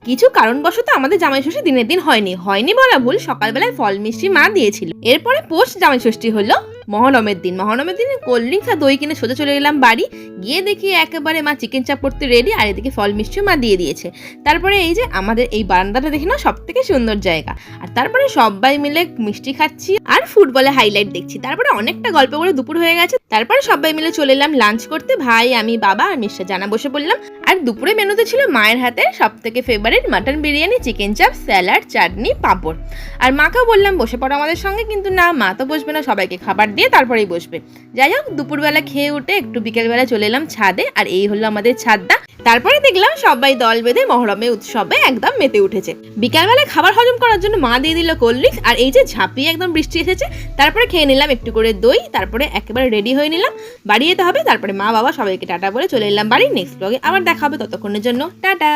কিছু কারণবশত আমাদের জামাই ষষ্ঠী দিনের দিন হয়নি বলা ভুল, সকালবেলায় ফল মিষ্টি মা দিয়েছিল। এরপরে পোস্ট জামাই ষষ্ঠী হলো মহরমের দিন কোল্ড ড্রিঙ্কস আর দই কিনে সোজা চলে গেলাম বাড়ি। গিয়ে দেখি একেবারে মা চিকেন চাপ করতে রেডি, আর এদিকে ফল মিষ্টিও মা দিয়ে দিয়েছে। তারপরে এই যে আমাদের এই বারান্দাটা দেখি না, সব থেকে সুন্দর জায়গা। আর তারপরে সবাই মিলে মিষ্টি খাচ্ছি আর ফুটবলে হাইলাইট দেখছি। তারপরে অনেকটা গল্প করে দুপুর হয়ে গেছে। তারপরে সবাই মিলে চলে এলাম লাঞ্চ করতে, ভাই, আমি, বাবা আর মিস্টার জানা বসে পড়লাম। আর দুপুরে মেনুতে ছিল মায়ের হাতে সব থেকে ফেভারিট মাটন বিরিয়ানি, চিকেন চাপ, স্যালাড, চাটনি, পাঁপড়। আর মাকেও বললাম বসে পড়ো আমাদের সঙ্গে, কিন্তু না, মা তো বসবে না, সবাইকে খাবার দিয়ে তারপরেই বসবে। যাই হোক, দুপুরবেলা খেয়ে উঠে একটু বিকেলবেলা চলে এলাম ছাদে, আর এই হলো আমাদের ছাদটা। তারপরে দেখলাম সবাই দল বেঁধে মহরমে উৎসবে একদম মেতে উঠেছে। বিকালবেলায় খাবার হজম করার জন্য মা দিয়ে দিল কোল্ড ড্রিঙ্কস, আর এই যে ঝাঁপিয়ে একদম বৃষ্টি এসেছে। তারপরে খেয়ে নিলাম একটু করে দই, তারপরে একেবারে রেডি হয়ে নিলাম, বাড়ি যেতে হবে। তারপরে মা বাবা সবাইকে টাটা বলে চলে এলাম বাড়ি। নেক্সট ব্লগে আবার দেখা হবে, ততক্ষণের জন্য টাটা।